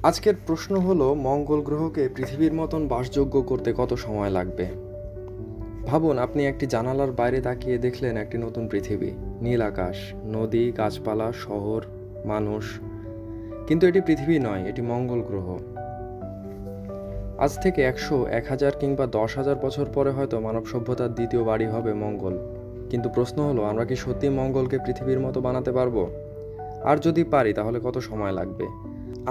আজকের প্রশ্ন হলো, মঙ্গল গ্রহকে পৃথিবীর মতন বাসযোগ্য করতে কত সময় লাগবে? ভাবুন, আপনি একটি জানালার বাইরে তাকিয়ে দেখলেন একটি নতুন পৃথিবী, নীল আকাশ, নদী, গাছপালা, শহর, মানুষ। কিন্তু এটি পৃথিবী নয়, এটি মঙ্গল গ্রহ। আজ থেকে 100, 1000 কিংবা 10,000 বছর পরে হয়তো মানব সভ্যতার দ্বিতীয় বাড়ি হবে মঙ্গল। কিন্তু প্রশ্ন হলো, আমরা কি সত্যি মঙ্গলকে পৃথিবীর মতো বানাতে পারবো? আর যদি পারি, তাহলে কত সময় লাগবে?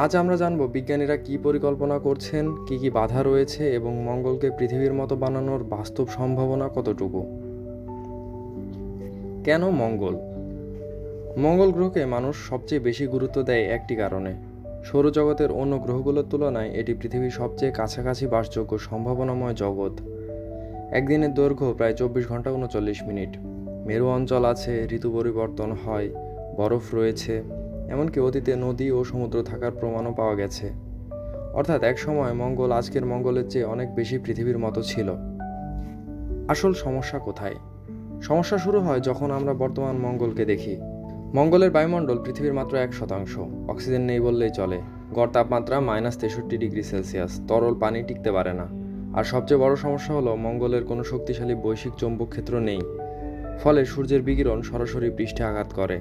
আজ আমরা জানব বিজ্ঞানীরা কী পরিকল্পনা করছেন, কী কী বাধা রয়েছে এবং মঙ্গলকে পৃথিবীর মতো বানানোর বাস্তব সম্ভাবনা কতটুকু। কেন মঙ্গল? মঙ্গল গ্রহকে মানুষ সবচেয়ে বেশি গুরুত্ব দেয় একটি কারণে। সৌরজগতের অন্য গ্রহগুলোর তুলনায় এটি পৃথিবীর সবচেয়ে কাছাকাছি বাসযোগ্য সম্ভাবনাময় জগৎ। একদিনের দৈর্ঘ্য প্রায় 24 ঘন্টা 39 মিনিট। মেরু অঞ্চল আছে, ঋতু পরিবর্তন হয়, বরফ রয়েছে, এমনকি অতীতে নদী ও সমুদ্র থাকার প্রমাণও পাওয়া গেছে। অর্থাৎ এক সময় মঙ্গল আজকের মঙ্গলের চেয়ে অনেক বেশি পৃথিবীর মতো ছিল। আসল সমস্যা কোথায়? সমস্যা শুরু হয় যখন আমরা বর্তমান মঙ্গলকে দেখি। মঙ্গলের বায়ুমণ্ডল পৃথিবীর মাত্র 1%। অক্সিজেন নেই বললেই চলে। গড় তাপমাত্রা -63°C। তরল পানি টিকতে পারে না। আর সবচেয়ে বড় সমস্যা হলো, মঙ্গলের কোনো শক্তিশালী বৈশ্বিক চৌম্বক ক্ষেত্র নেই। ফলে সূর্যের বিকিরণ সরাসরি পৃষ্ঠে আঘাত করে।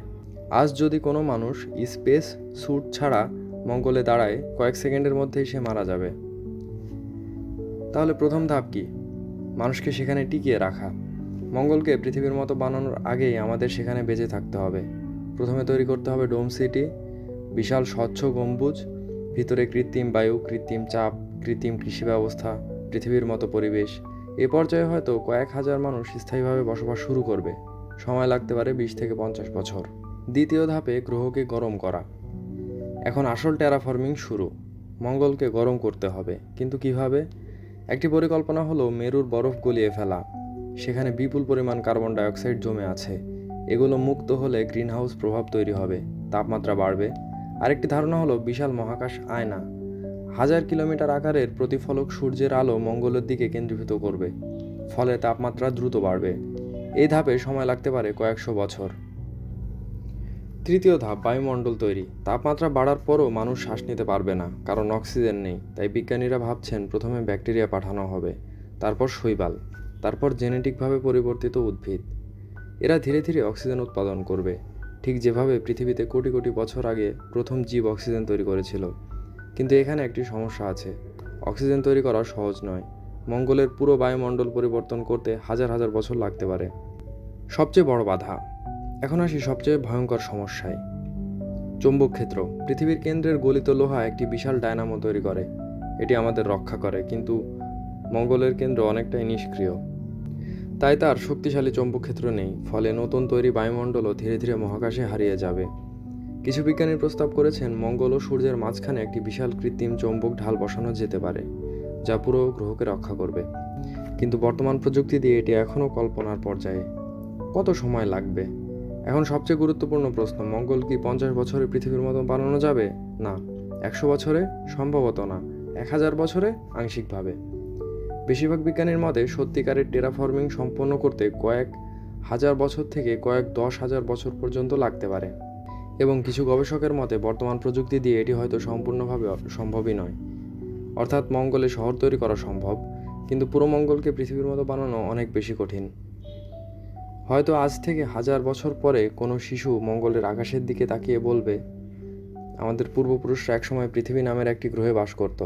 আজ যদি কোনো মানুষ স্পেস স্যুট ছাড়া মঙ্গলে দাঁড়ায়, কয়েক সেকেন্ডের মধ্যেই সে মারা যাবে। তাহলে প্রথম ধাপ কি? মানুষকে সেখানে টিকিয়ে রাখা। মঙ্গলকে পৃথিবীর মতো বানানোর আগেই আমাদের সেখানে বেঁচে থাকতে হবে। প্রথমে তৈরি করতে হবে ডোম সিটি, বিশাল স্বচ্ছ গম্বুজ, ভিতরে কৃত্রিম বায়ু, কৃত্রিম চাপ, কৃত্রিম কৃষি ব্যবস্থা, পৃথিবীর মতো পরিবেশ। এ পর্যায়ে হয়তো কয়েক হাজার মানুষ স্থায়ীভাবে বসবাস শুরু করবে। সময় লাগতে পারে 20 থেকে 50 বছর। দ্বিতীয় ধাপে গ্রহকে গরম করা। এখন আসল টেরাফর্মিং শুরু। মঙ্গলকে গরম করতে হবে, কিন্তু কিভাবে? একটি পরিকল্পনা হলো মেরুর বরফ গলিয়ে ফেলা। সেখানে বিপুল পরিমাণ কার্বন ডাইঅক্সাইড জমে আছে। এগুলো মুক্ত হলে গ্রিনহাউস প্রভাব তৈরি হবে, তাপমাত্রা বাড়বে। আরেকটি ধারণা হলো বিশাল মহাকাশ আয়না। 1000 কিলোমিটার আকারের প্রতিফলক সূর্যের আলো মঙ্গলের দিকে কেন্দ্রীভূত করবে। ফলে তাপমাত্রা দ্রুত বাড়বে। এই ধাপে সময় লাগতে পারে কয়েকশো বছর। তৃতীয় ধাপ, বায়ুমণ্ডল তৈরি। তাপমাত্রা বাড়ার পরও মানুষ শ্বাস নিতে পারবে না, কারণ অক্সিজেন নেই। তাই বিজ্ঞানীরা ভাবছেন প্রথমে ব্যাকটেরিয়া পাঠানো হবে, তারপর শৈবাল, তারপর জেনেটিকভাবে পরিবর্তিত উদ্ভিদ। এরা ধীরে ধীরে অক্সিজেন উৎপাদন করবে, ঠিক যেভাবে পৃথিবীতে কোটি কোটি বছর আগে প্রথম জীব অক্সিজেন তৈরি করেছিল। কিন্তু এখানে একটি সমস্যা আছে। অক্সিজেন তৈরি করা সহজ নয়। মঙ্গলের পুরো বায়ুমণ্ডল পরিবর্তন করতে হাজার হাজার বছর লাগতে পারে। সবচেয়ে বড় বাধা। এখন আসি সবচেয়ে ভয়ঙ্কর সমস্যায়। চৌম্বক ক্ষেত্র। পৃথিবীর কেন্দ্রের গলিত লোহা একটি বিশাল ডায়নামো তৈরি করে। এটি আমাদের রক্ষা করে, কিন্তু মঙ্গলের কেন্দ্র অনেকটাই নিষ্ক্রিয়। তাই তার শক্তিশালী চৌম্বক ক্ষেত্র নেই। ফলে নতুন তৈরি বায়ুমণ্ডলও ধীরে ধীরে মহাকাশে হারিয়ে যাবে। কিছু বিজ্ঞানী প্রস্তাব করেছেন মঙ্গল ও সূর্যের মাঝখানে একটি বিশাল কৃত্রিম চৌম্বক ঢাল বসানো যেতে পারে, যা পুরো গ্রহকে রক্ষা করবে। কিন্তু বর্তমান প্রযুক্তি দিয়ে এটি এখনও কল্পনার পর্যায়ে। কত সময় লাগবে? এখন সবচেয়ে গুরুত্বপূর্ণ প্রশ্ন, মঙ্গল কি 50 বছরে পৃথিবীর মতো বানানো যাবে? না। 100 বছরে? সম্ভবত না। 1000 বছরে? আংশিকভাবে। বেশিরভাগ বিজ্ঞানীর মতে সত্যিকারের টেরাফর্মিং সম্পন্ন করতে কয়েক হাজার বছর থেকে কয়েক 10,000 বছর পর্যন্ত লাগতে পারে। এবং কিছু গবেষকের মতে বর্তমান প্রযুক্তি দিয়ে এটি হয়তো সম্পূর্ণভাবে সম্ভবই নয়। অর্থাৎ মঙ্গলে শহর তৈরি করা সম্ভব, কিন্তু পুরো মঙ্গলকে পৃথিবীর মতো বানানো অনেক বেশি কঠিন। হয়তো আজ থেকে 1000 বছর পরে কোনো শিশু মঙ্গলের আকাশের দিকে তাকিয়ে বলবে, আমাদের পূর্বপুরুষরা একসময় পৃথিবী নামের একটি গ্রহে বাস করত।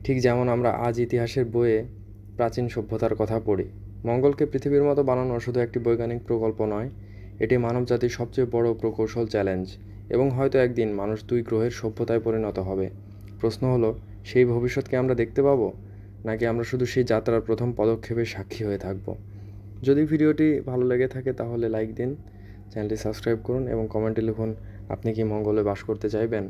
ঠিক যেমন আমরা আজ ইতিহাসের বইয়ে প্রাচীন সভ্যতার কথা পড়ি। মঙ্গলকে পৃথিবীর মতো বানানো শুধু একটি বৈজ্ঞানিক প্রকল্প নয়, এটি মানবজাতির সবচেয়ে বড় প্রকৌশল চ্যালেঞ্জ। এবং হয়তো একদিন মানুষ 2 গ্রহের সভ্যতায় পরিণত হবে। প্রশ্ন হলো, সেই ভবিষ্যৎকে আমরা দেখতে পাবো, নাকি আমরা শুধু সেই যাত্রার প্রথম পদক্ষেপের সাক্ষী হয়ে থাকব? যদি ভিডিওটি ভালো লেগে থাকে তাহলে লাইক দিন, চ্যানেলটি সাবস্ক্রাইব করুন এবং কমেন্টে লিখুন আপনি কি মঙ্গলে বাস করতে চাইবেন।